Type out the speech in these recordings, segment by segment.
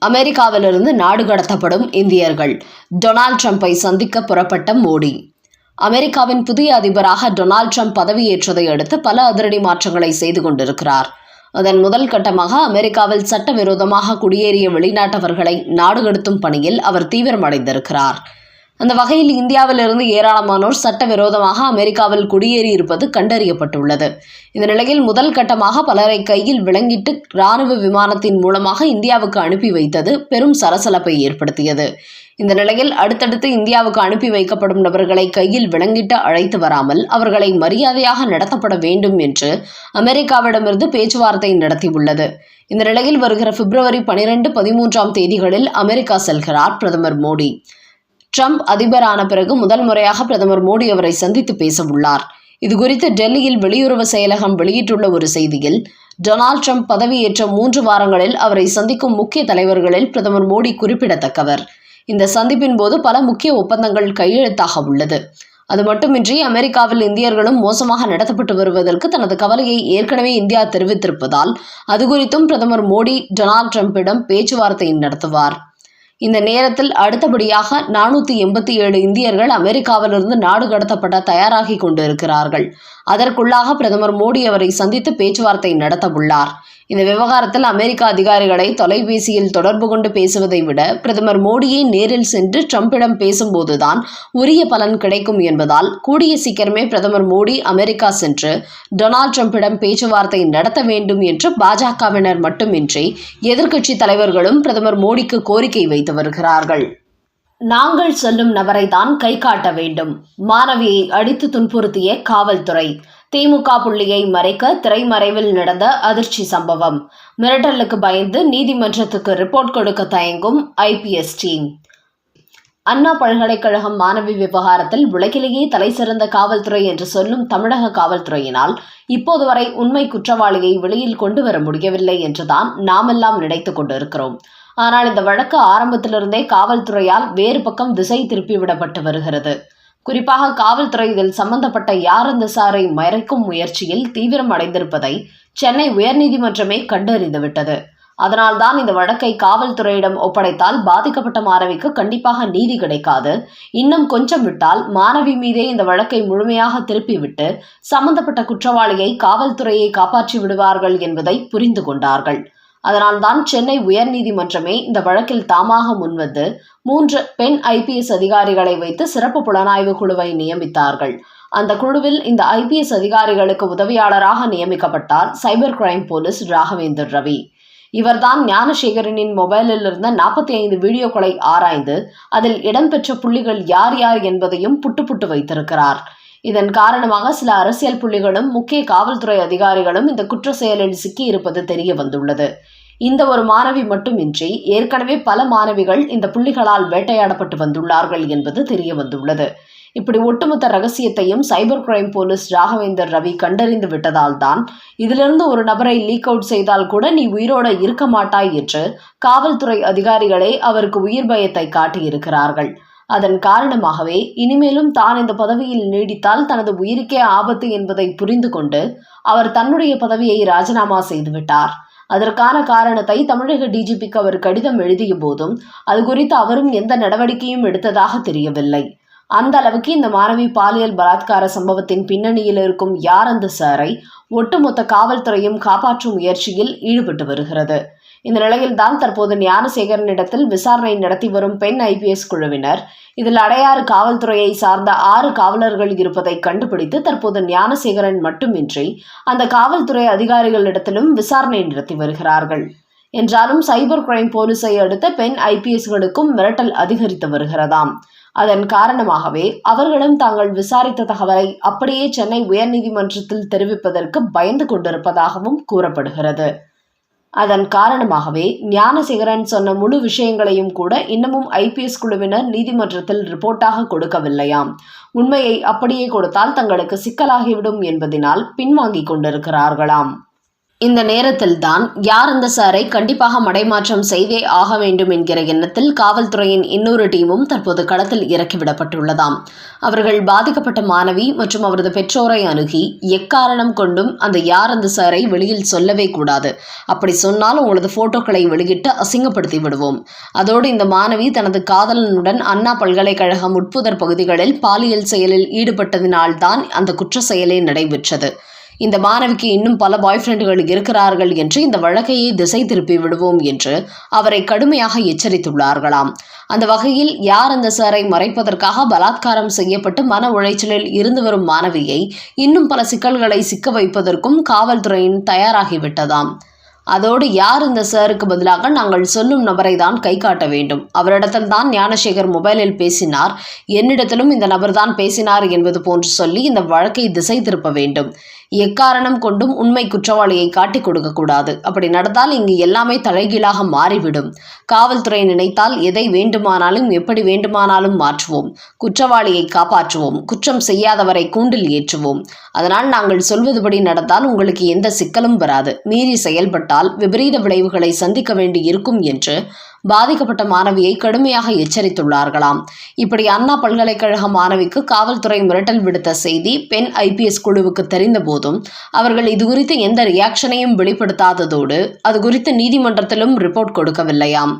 அமெரிக்காவிலிருந்து நாடு கடத்தப்படும் இந்தியர்கள். டொனால்ட் ட்ரம்பை சந்திக்க புறப்பட்ட மோடி. அமெரிக்காவின் புதிய அதிபராக டொனால்ட் ட்ரம்ப் பதவியேற்றதை அடுத்து பல அதிரடி மாற்றங்களை செய்து கொண்டிருக்கிறார். அதன் முதல் கட்டமாக அமெரிக்காவில் சட்டவிரோதமாக குடியேறிய வெளிநாட்டவர்களை நாடு கடத்தும் பணியில் அவர் தீவிரமடைந்திருக்கிறார். அந்த வகையில் இந்தியாவிலிருந்து ஏராளமானோர் சட்டவிரோதமாக அமெரிக்காவில் குடியேறியிருப்பது கண்டறியப்பட்டுள்ளது. இந்த நிலையில் முதல் கட்டமாக பலரை கையில் விலங்கிட்டு இராணுவ விமானத்தின் மூலமாக இந்தியாவுக்கு அனுப்பி வைத்தது பெரும் சலசலப்பை ஏற்படுத்தியது. இந்த நிலையில் அடுத்தடுத்து இந்தியாவுக்கு அனுப்பி வைக்கப்படும் நபர்களை கையில் விலங்கிட்டு அழைத்து வராமல் அவர்களை மரியாதையாக நடத்தப்பட வேண்டும் என்று அமெரிக்காவிடமிருந்து பேச்சுவார்த்தை நடத்தியுள்ளது. இந்த நிலையில் வருகிற பிப்ரவரி 12, 13ஆம் தேதிகளில் அமெரிக்கா செல்கிறார் பிரதமர் மோடி. ட்ரம்ப் அதிபரான பிறகு முதல் முறையாக பிரதமர் மோடி அவரை சந்தித்து பேச உள்ளார். இதுகுறித்து டெல்லியில் வெளியுறவு செயலகம் வெளியிட்டுள்ள ஒரு செய்தியில், டொனால்ட் ட்ரம்ப் பதவியேற்ற 3 வாரங்களில் அவரை சந்திக்கும் முக்கிய தலைவர்களில் பிரதமர் மோடி குறிப்பிடத்தக்கவர். இந்த சந்திப்பின் போது பல முக்கிய ஒப்பந்தங்கள் கையெழுத்தாக உள்ளது. அது மட்டுமின்றி அமெரிக்காவில் இந்தியர்களும் மோசமாக நடத்தப்பட்டு வருவதற்கு தனது கவலையை ஏற்கனவே இந்தியா தெரிவித்திருப்பதால் அது குறித்தும் பிரதமர் மோடி டொனால்ட் ட்ரம்பிடம் பேச்சுவார்த்தை நடத்துவார். இந்த நேரத்தில் அடுத்தபடியாக 487 இந்தியர்கள் அமெரிக்காவிலிருந்து நாடு கடத்தப்பட தயாராகி கொண்டிருக்கிறார்கள். அதற்குள்ளாக பிரதமர் மோடி அவரை சந்தித்து பேச்சுவார்த்தை நடத்த உள்ளார். இந்த விவகாரத்தில் அமெரிக்க அதிகாரிகளை தொலைபேசியில் தொடர்பு கொண்டு பேசுவதை விட பிரதமர் மோடியை நேரில் சென்று ட்ரம்பிடம் பேசும்போதுதான் உரிய பலன் கிடைக்கும் என்பதால் கூடிய சீக்கிரமே பிரதமர் மோடி அமெரிக்கா சென்று டொனால்ட் ட்ரம்பிடம் பேச்சுவார்த்தை நடத்த வேண்டும் என்று பாஜகவினர் மட்டுமின்றி எதிர்க்கட்சி தலைவர்களும் பிரதமர் மோடிக்கு கோரிக்கை வைத்து வருகிறார்கள். நாங்கள் சொல்லும் நபரை தான் கை காட்ட வேண்டும். மாணவியை அடித்து துன்புறுத்திய காவல்துறை. திமுக புள்ளியை மறைக்க திரைமறைவில் நடந்த அதிர்ச்சி சம்பவம். மிரட்டலுக்கு பயந்து நீதிமன்றத்துக்கு ரிப்போர்ட் கொடுக்க தயங்கும் ஐபிஎஸ் டீம். அண்ணா பல்கலைக்கழகம் மாணவி விவகாரத்தில் உலகிலேயே தலைசிறந்த காவல்துறை என்று சொல்லும் தமிழக காவல்துறையினால் இப்போது வரை உண்மை குற்றவாளியை வெளியில் கொண்டு வர முடியவில்லை என்றுதான் நாமெல்லாம் நினைத்து கொண்டிருக்கிறோம். ஆனால் இந்த வழக்கு ஆரம்பத்திலிருந்தே காவல்துறையால் வேறு பக்கம் திசை திருப்பிவிடப்பட்டு வருகிறது. குறிப்பாக காவல்துறை இதில் சம்பந்தப்பட்ட யார் அந்த சாரை மறைக்கும் முயற்சியில் தீவிரம் அடைந்திருப்பதை சென்னை உயர்நீதிமன்றமே கண்டறிந்துவிட்டது. அதனால்தான் இந்த வழக்கை காவல்துறையிடம் ஒப்படைத்தால் பாதிக்கப்பட்ட மாணவிக்கு கண்டிப்பாக நீதி கிடைக்காது. இன்னும் கொஞ்சம் விட்டால் மாணவி மீதே இந்த வழக்கை முழுமையாக திருப்பிவிட்டு சம்பந்தப்பட்ட குற்றவாளியை காவல்துறையை காப்பாற்றி விடுவார்கள் என்பதை புரிந்து கொண்டார்கள். அதனால்தான் சென்னை உயர்நீதிமன்றமே இந்த வழக்கில் தாமாக முன்வந்து 3 பெண் ஐபிஎஸ் அதிகாரிகளை வைத்து சிறப்பு புலனாய்வு குழுவை நியமித்தார்கள். அந்த குழுவில் இந்த ஐபிஎஸ் அதிகாரிகளுக்கு உதவியாளராக நியமிக்கப்பட்டார் cyber crime police Raghavendar Ravi. இவர்தான் ஞானசேகரனின் மொபைலில் இருந்த 45 வீடியோக்களை ஆராய்ந்து அதில் இடம்பெற்ற புள்ளிகள் யார் யார் என்பதையும் புட்டு வைத்திருக்கிறார். இதன் காரணமாக சில அரசியல் புள்ளிகளும் முக்கிய காவல்துறை அதிகாரிகளும் இந்த குற்ற செயலில் சிக்கி இருப்பது தெரிய வந்துள்ளது. இந்த ஒரு மாணவி மட்டுமின்றி ஏற்கனவே பல மாணவிகள் இந்த புள்ளிகளால் வேட்டையாடப்பட்டு வந்துள்ளார்கள் என்பது தெரிய வந்துள்ளது. இப்படி ஒட்டுமொத்த ரகசியத்தையும் cyber crime police Raghavendar Ravi கண்டறிந்து விட்டதால் தான் இதிலிருந்து ஒரு நபரை லீக் அவுட் செய்தால் கூட நீ உயிரோடு இருக்க மாட்டாய் என்று காவல்துறை அதிகாரிகளே அவருக்கு உயிர் பயத்தை காட்டியிருக்கிறார்கள். அதன் காரணமாகவே இனிமேலும் தான் இந்த பதவியில் நீடித்தால் தனது உயிருக்கே ஆபத்து என்பதை புரிந்து கொண்டு அவர் தன்னுடைய பதவியை ராஜினாமா செய்துவிட்டார். அதற்கான காரணத்தை தமிழக டிஜிபிக்கு அவர் கடிதம் எழுதிய போதும் அது குறித்து அவரும் எந்த நடவடிக்கையும் எடுத்ததாக தெரியவில்லை. அந்த அளவுக்கு இந்த மாணவி பாலியல் பலாத்கார சம்பவத்தின் பின்னணியில் இருக்கும் யார் அந்த சாரை ஒட்டுமொத்த காவல்துறையும் காப்பாற்றும் முயற்சியில் ஈடுபட்டு வருகிறது. இந்த நிலையில்தான் தற்போது ஞானசேகரனிடத்தில் விசாரணை நடத்தி வரும் பெண் ஐபிஎஸ் குழுவினர் இதில் அடையாறு காவல்துறையை சார்ந்த 6 காவலர்கள் இருப்பதை கண்டுபிடித்து தற்போது ஞானசேகரன் மட்டுமின்றி அந்த காவல்துறை அதிகாரிகளிடத்திலும் விசாரணை நடத்தி வருகிறார்கள். என்றாலும் சைபர் கிரைம் போலீஸை அடுத்த பெண் ஐபிஎஸ்களுக்கும் மிரட்டல் அதிகரித்து வருகிறதாம். அதன் காரணமாகவே அவர்களும் தாங்கள் விசாரித்த தகவலை அப்படியே சென்னை உயர்நீதிமன்றத்தில் தெரிவிப்பதற்கு பயந்து கொண்டிருப்பதாகவும் கூறப்படுகிறது. அதன் காரணமாகவே ஞானசேகரன் சொன்ன முழு விஷயங்களையும் கூட இன்னமும் ஐபிஎஸ் குழுவினர் நீதிமன்றத்தில் ரிப்போர்ட்டாக கொடுக்கவில்லையாம். உண்மையை அப்படியே கொடுத்தால் தங்களுக்கு சிக்கலாகிவிடும் என்பதனால் பின்வாங்கிக் கொண்டிருக்கிறார்களாம். இந்த நேரத்தில் தான் யார் அந்த சாரை கண்டிப்பாக மடைமாற்றம் செய்தே ஆக வேண்டும் என்கிற எண்ணத்தில் காவல்துறையின் இன்னொரு டீமும் தற்போது களத்தில் இறக்கிவிடப்பட்டுள்ளதாம். அவர்கள் பாதிக்கப்பட்ட மாணவி மற்றும் அவரது பெற்றோரை அணுகி எக்காரணம் கொண்டும் அந்த யார் அந்த சாரை வெளியில் சொல்லவே கூடாது, அப்படி சொன்னால் உங்களது போட்டோக்களை வெளியிட்டு அசிங்கப்படுத்தி விடுவோம். அதோடு இந்த மாணவி தனது காதலனுடன் அண்ணா பல்கலைக்கழக உட்புதர் பகுதிகளில் பாலியல் செயலில் ஈடுபட்டதினால்தான் அந்த குற்ற செயலே நடைபெற்றது. இந்த மாணவிக்கு இன்னும் பல பாய் ஃப்ரெண்டுகள் இருக்கிறார்கள் என்று இந்த வழக்கையை திசை திருப்பி விடுவோம் என்று அவரை கடுமையாக எச்சரித்துள்ளார்களாம். அந்த வகையில் யார் அந்த சாரை மறைப்பதற்காக பலாத்காரம் செய்யப்பட்டு மன உளைச்சலில் இருந்து வரும் மாணவியை இன்னும் பல சிக்கல்களை சிக்க வைப்பதற்கும் காவல்துறையின் தயாராகிவிட்டதாம். அதோடு யார் இந்த சாருக்கு பதிலாக நாங்கள் சொல்லும் நபரை தான் கை காட்ட வேண்டும். அவரிடத்தில் தான் ஞானசேகர் மொபைலில் பேசினார், என்னிடத்திலும் இந்த நபர் தான் பேசினார் என்பது போன்று சொல்லி இந்த வழக்கை திசை திருப்ப வேண்டும். எக்காரணம் கொண்டும் உண்மை குற்றவாளியை காட்டிக் கொடுக்கக்கூடாது. அப்படி நடந்தால் இங்கு எல்லாமே தலைகீழாக மாறிவிடும். காவல்துறை நினைத்தால் எதை வேண்டுமானாலும் எப்படி வேண்டுமானாலும் மாற்றுவோம். குற்றவாளியை காப்பாற்றுவோம். குற்றம் செய்யாதவரை கூண்டில் ஏற்றுவோம். அதனால் நாங்கள் சொல்வதுபடி நடந்தால் உங்களுக்கு எந்த சிக்கலும் வராது. மீறி செயல்பட்டால் விபரீத விளைவுகளை சந்திக்க வேண்டி இருக்கும் என்று பாதிக்கப்பட்ட மாணவியை கடுமையாக எச்சரித்துள்ளார்களாம். இப்படி அண்ணா பல்கலைக்கழக மாணவிக்கு காவல்துறை மிரட்டல் விடுத்த செய்தி பெண் IPS குழுவுக்கு தெரிந்த போதும் அவர்கள் இதுகுறித்து எந்த ரியாக்ஷனையும் வெளிப்படுத்தாததோடு அது குறித்து நீதிமன்றத்திலும் ரிப்போர்ட் கொடுக்கவில்லையாம்.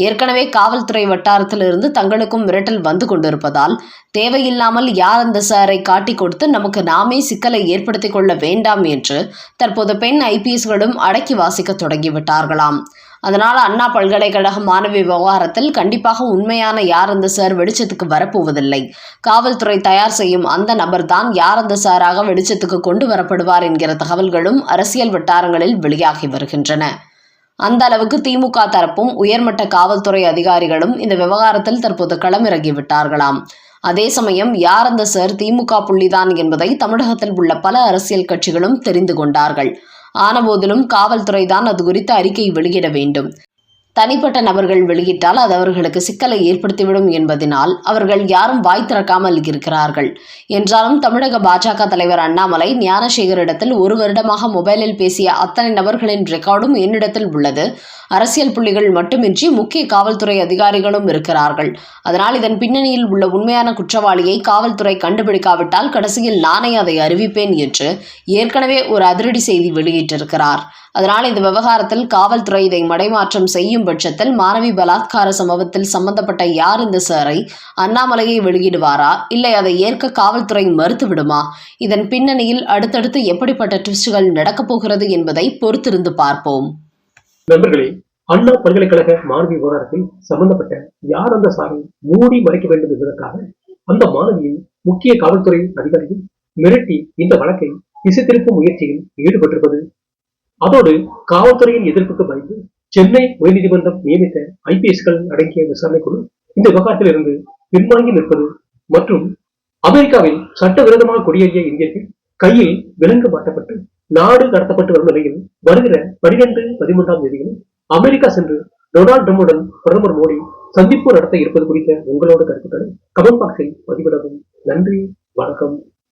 ஏற்கனவே காவல்துறை வட்டாரத்திலிருந்து தங்களுக்கும் மிரட்டல் வந்து கொண்டிருப்பதால் தேவையில்லாமல் யார் அந்த சாரை காட்டிக் கொடுத்து நமக்கு நாமே சிக்கலை ஏற்படுத்திக் கொள்ள வேண்டாம் என்று தற்போது பெண் IPSகளும் அடக்கி வாசிக்க தொடங்கிவிட்டார்களாம். அதனால் அண்ணா பல்கலைக்கழக மாணவி விவகாரத்தில் கண்டிப்பாக உண்மையான யார் அந்த சார் வெளிச்சத்துக்கு வரப்போவதில்லை. காவல்துறை தயார் செய்யும் அந்த நபர் தான் யார் அந்த சாராக வெளிச்சத்துக்கு கொண்டு வரப்படுவார் என்கிற தகவல்களும் அரசியல் வட்டாரங்களில் வெளியாகி வருகின்றன. அந்த அளவுக்கு திமுக தரப்பும் உயர்மட்ட காவல்துறை அதிகாரிகளும் இந்த விவகாரத்தில் தற்போது களமிறங்கிவிட்டார்களாம். அதே சமயம் யார் அந்த சார் திமுக புள்ளிதான் என்பதை தமிழகத்தில் உள்ள பல அரசியல் கட்சிகளும் தெரிந்து கொண்டார்கள். ஆனபோதிலும் காவல்துறை தான் அது குறித்து அறிக்கை வெளியிட வேண்டும். தனிப்பட்ட நபர்கள் வெளியிட்டால் அது அவர்களுக்கு சிக்கலை ஏற்படுத்திவிடும் என்பதனால் அவர்கள் யாரும் வாய் திறக்காமல் இருக்கிறார்கள். என்றாலும் தமிழக பாஜக தலைவர் அண்ணாமலை ஞானசேகரிடத்தில் 1 வருடமாக மொபைலில் பேசிய அத்தனை நபர்களின் ரெக்கார்டும் என்னிடத்தில் உள்ளது. அரசியல் புள்ளிகள் மட்டுமின்றி முக்கிய காவல்துறை அதிகாரிகளும் இருக்கிறார்கள். அதனால் இதன் பின்னணியில் உள்ள உண்மையான குற்றவாளியை காவல்துறை கண்டுபிடிக்காவிட்டால் கடைசியில் நானே அதை அறிவிப்பேன் என்று ஏற்கனவே ஒரு அதிரடி செய்தி வெளியிட்டிருக்கிறார். அதனால் இந்த விவகாரத்தில் காவல்துறை இதை மடைமாற்றம் செய்யும் பட்சத்தில் மாணவி பலாத்கார சம்பவத்தில் சம்பந்தப்பட்ட யார் இந்த சாரை அண்ணாமலையை வெளியிடுவாரா, இல்லை அதை ஏற்க காவல்துறை மறுத்துவிடுமா? இதன் பின்னணியில் அடுத்தடுத்து எப்படிப்பட்ட ட்விஸ்டுகள் நடக்கப் போகிறது என்பதை பொறுத்திருந்து பார்ப்போம். நண்பர்களே, அண்ணா பல்கலைக்கழக மாணவி விவகாரத்தில் சம்பந்தப்பட்ட யார் அந்த சாரை மூடி மறைக்க வேண்டும் என்பதற்காக அந்த மாணவியை முக்கிய காவல்துறை அதிகாரிகள் மிரட்டி இந்த வழக்கை திசை திருப்பும் முயற்சியில் ஈடுபட்டிருப்பது, அதோடு காவல்துறையின் எதிர்ப்புக்கு பயந்து சென்னை உயர்நீதிமன்றம் நியமித்த IPSகள் அடங்கிய விசாரணை குழு இந்த விவகாரத்தில் இருந்து பின்வாங்கி நிற்பது மற்றும் அமெரிக்காவில் சட்டவிரோதமாக குடியேறிய இந்தியர்கள் கையில் விலங்கு மாட்டப்பட்டு நாடு கடத்தப்பட்டு வரும் நிலையில் வருகிற 12, 13ஆம் தேதிகளில் அமெரிக்கா சென்று டொனால்டு ட்ரம்புடன் பிரதமர் மோடி சந்திப்பு நடத்த இருப்பது குறித்த உங்களோட கருத்துக்களை கமெண்ட் பாக்ஸில் பதிவிடவும். நன்றி, வணக்கம்.